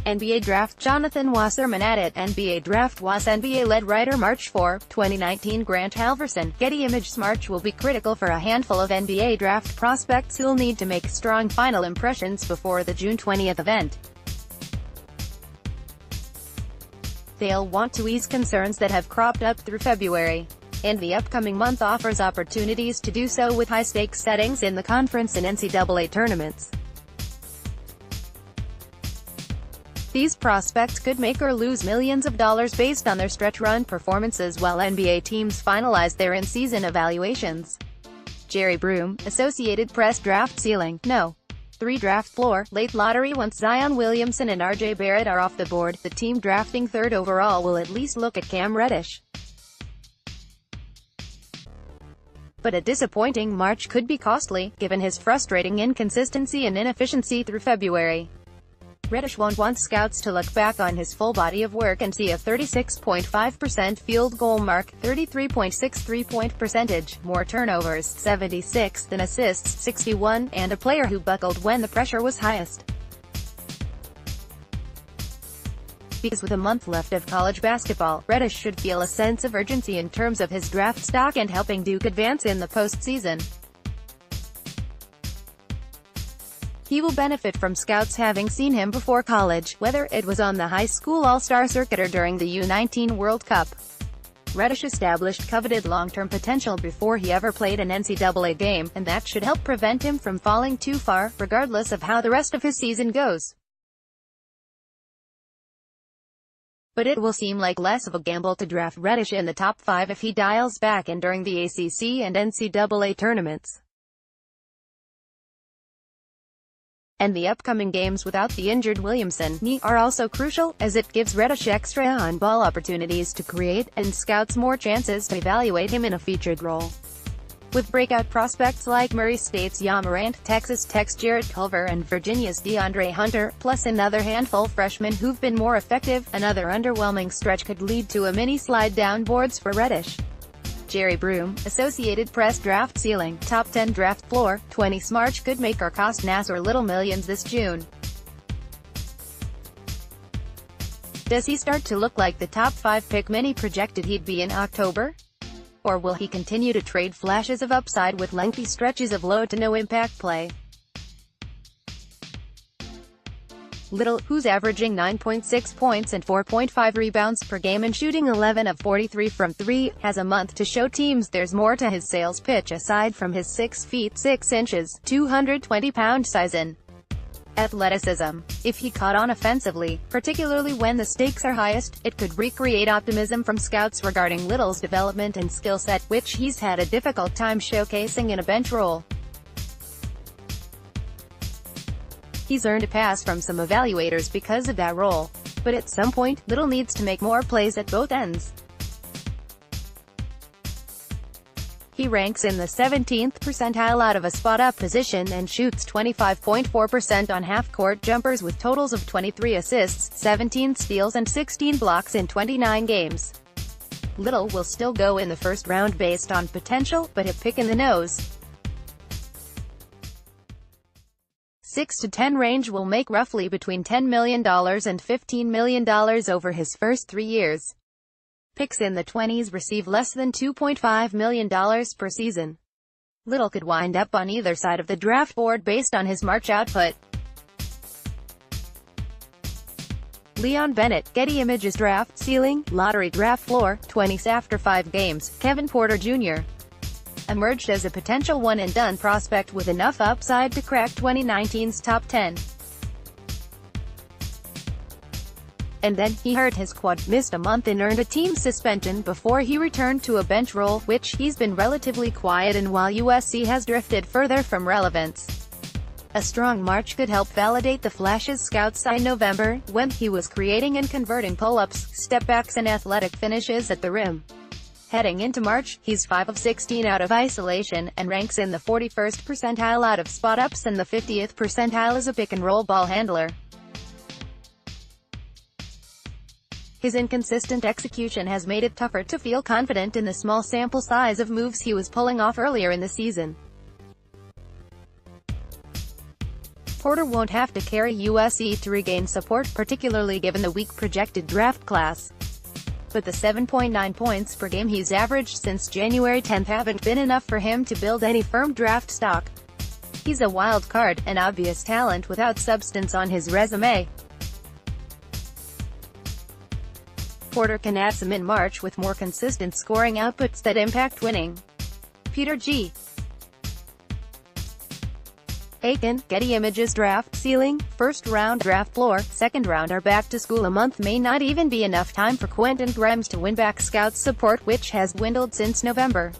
NBA DraftJonathan Wasserman at NBA Draft Was NBA Lead WriterMarch for 2019 Grant Halverson. Getty ImagesMarch will be critical for a handful of NBA draft prospects who'll need to make strong final impressions before the June 20th event. They'll want to ease concerns that have cropped up through February, and the upcoming month offers opportunities to do so with high-stakes settings in the conference and NCAA tournaments. These prospects could make or lose millions of dollars based on their stretch-run performances while NBA teams finalize their in-season evaluations. Jerry Broom, Associated Press. Draft ceiling, no. 3 draft floor, late lottery. Once Zion Williamson and R.J. Barrett are off the board, the team drafting 3rd overall will at least look at Cam Reddish. But a disappointing March could be costly, given his frustrating inconsistency and inefficiency through February. Reddish won't want scouts to look back on his full body of work and see a 36.5% field goal mark, 33.6 three-point percentage, more turnovers, 76, than assists, 61, and a player who buckled when the pressure was highest. Because with a month left of college basketball, Reddish should feel a sense of urgency in terms of his draft stock and helping Duke advance in the postseason. He will benefit from scouts having seen him before college, whether it was on the high school all-star circuit or during the U19 World Cup. Reddish established coveted long-term potential before he ever played an NCAA game, and that should help prevent him from falling too far, regardless of how the rest of his season goes. But it will seem like less of a gamble to draft Reddish in the top 5 if he dials back in during the ACC and NCAA tournaments. And the upcoming games without the injured Williamson knee are also crucial, as it gives Reddish extra on-ball opportunities to create, and scouts more chances to evaluate him in a featured role. With breakout prospects like Murray State's Ja Morant, Texas Tech's Jarrett Culver and Virginia's DeAndre Hunter, plus another handful freshmen who've been more effective, another underwhelming stretch could lead to a mini slide down boards for Reddish. Jerry Broom, Associated Press. Draft ceiling, top 10 draft floor, 20 March could make or cost Nass or Little millions this June. Does he start to look like the top 5 pick many projected he'd be in October? Or will he continue to trade flashes of upside with lengthy stretches of low to no impact play? Little, who's averaging 9.6 points and 4.5 rebounds per game and shooting 11 of 43 from 3, has a month to show teams there's more to his sales pitch aside from his 6 feet 6 inches, 220-pound size and athleticism. If he caught on offensively, particularly when the stakes are highest, it could recreate optimism from scouts regarding Little's development and skill set, which he's had a difficult time showcasing in a bench role. He's earned a pass from some evaluators because of that role. But at some point, Little needs to make more plays at both ends. He ranks in the 17th percentile out of a spot-up position and shoots 25.4% on half-court jumpers with totals of 23 assists, 17 steals and 16 blocks in 29 games. Little will still go in the first round based on potential, but a pick in the nose 6 to 10 range will make roughly between $10 million and $15 million over his first 3 years. Picks in the 20s receive less than $2.5 million per season. Little could wind up on either side of the draft board based on his March output. Leon Bennett, Getty Images. Draft ceiling, lottery. Draft floor, 20s after 5 games, Kevin Porter Jr. emerged as a potential one-and-done prospect with enough upside to crack 2019's top 10. And then, he hurt his quad, missed a month and earned a team suspension before he returned to a bench role, which he's been relatively quiet in while USC has drifted further from relevance. A strong March could help validate the flashes scouts saw in November, when he was creating and converting pull-ups, step-backs and athletic finishes at the rim. Heading into March, he's 5 of 16 out of isolation, and ranks in the 41st percentile out of spot-ups and the 50th percentile as a pick-and-roll ball handler. His inconsistent execution has made it tougher to feel confident in the small sample size of moves he was pulling off earlier in the season. Porter won't have to carry USC to regain support, particularly given the weak projected draft class. But the 7.9 points per game he's averaged since January 10 haven't been enough for him to build any firm draft stock. He's a wild card, an obvious talent without substance on his resume. Porter can add some in March with more consistent scoring outputs that impact winning. Peter G. Aiken, Getty Images Draft Ceiling, first round draft floor, second round are back to school. A month may not even be enough time for Quentin Grimes to win back scouts' support, which has dwindled since November.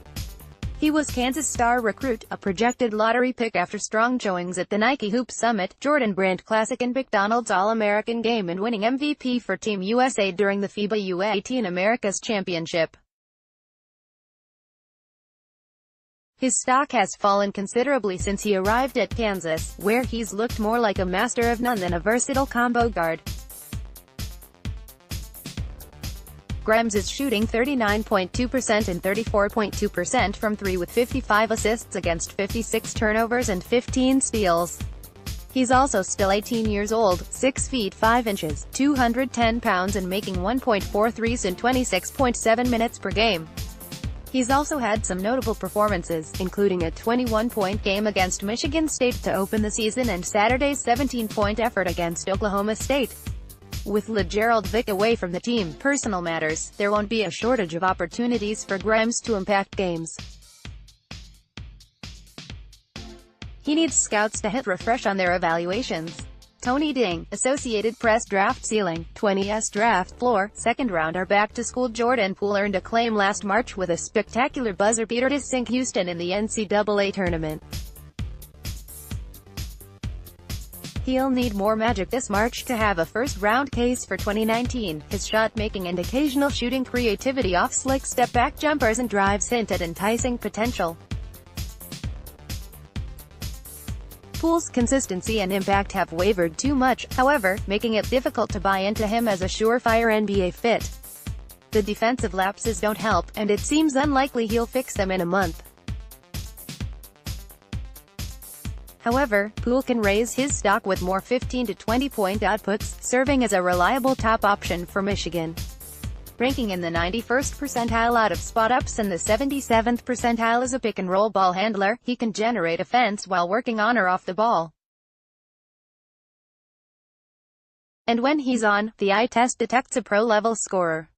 He was Kansas star recruit, a projected lottery pick after strong showings at the Nike Hoop Summit, Jordan Brand Classic and McDonald's All-American Game, and winning MVP for Team USA during the FIBA U18 Americas Championship. His stock has fallen considerably since he arrived at Kansas, where he's looked more like a master of none than a versatile combo guard. Grimes is shooting 39.2% and 34.2% from 3 with 55 assists against 56 turnovers and 15 steals. He's also still 18 years old, 6 feet 5 inches, 210 pounds and making 1.4 threes in 26.7 minutes per game. He's also had some notable performances, including a 21-point game against Michigan State to open the season and Saturday's 17-point effort against Oklahoma State. With LeGerald Vick away from the team, personal matters, there won't be a shortage of opportunities for Grimes to impact games. He needs scouts to hit refresh on their evaluations. Tony Ding, Associated Press Draft Ceiling, 20s Draft Floor, second round are back to school. Jordan Poole earned acclaim last March with a spectacular buzzer beater to sink Houston in the NCAA tournament. He'll need more magic this March to have a first-round case for 2019. His shot-making and occasional shooting creativity off slick step-back jumpers and drives hint at enticing potential. Poole's consistency and impact have wavered too much, however, making it difficult to buy into him as a surefire NBA fit. The defensive lapses don't help, and it seems unlikely he'll fix them in a month. However, Poole can raise his stock with more 15 to 20-point outputs, serving as a reliable top option for Michigan. Ranking in the 91st percentile out of spot-ups and the 77th percentile as a pick-and-roll ball handler, he can generate offense while working on or off the ball. And when he's on, the eye test detects a pro-level scorer.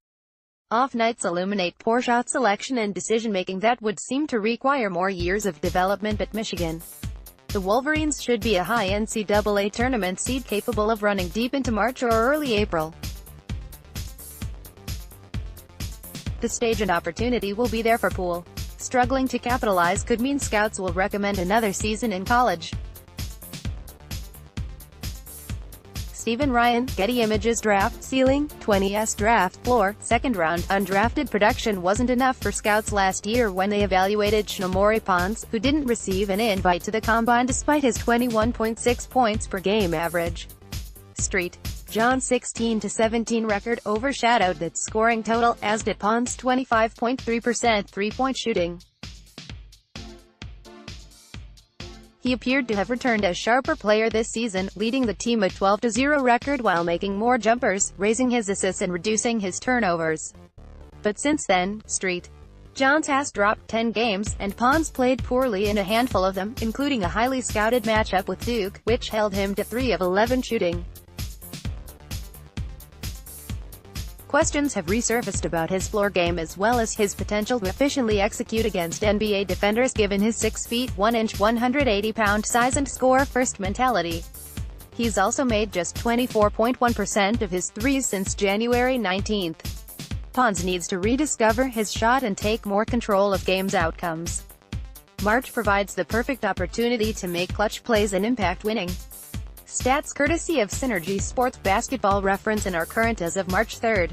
Off nights illuminate poor shot selection and decision-making that would seem to require more years of development at Michigan. The Wolverines should be a high NCAA tournament seed capable of running deep into March or early April. The stage and opportunity will be there for Poole. Struggling to capitalize could mean scouts will recommend another season in college. Stephen Ryan, Getty Images Draft Ceiling, 20s Draft Floor, second round. Undrafted production wasn't enough for scouts last year when they evaluated Shamorie Ponds, who didn't receive an invite to the Combine despite his 21.6 points per game average. Street. John's 16-17 record overshadowed that scoring total, as did Ponds' 25.3% three-point shooting. He appeared to have returned a sharper player this season, leading the team a 12-0 record while making more jumpers, raising his assists and reducing his turnovers. But since then, Street. Johns has dropped 10 games, and Ponds played poorly in a handful of them, including a highly scouted matchup with Duke, which held him to 3 of 11 shooting. Questions have resurfaced about his floor game as well as his potential to efficiently execute against NBA defenders given his 6 feet 1 inch 180-pound size and score-first mentality. He's also made just 24.1% of his threes since January 19. Ponds needs to rediscover his shot and take more control of game's outcomes. March provides the perfect opportunity to make clutch plays and impact winning. Stats courtesy of Synergy Sports Basketball Reference and are current as of March 3.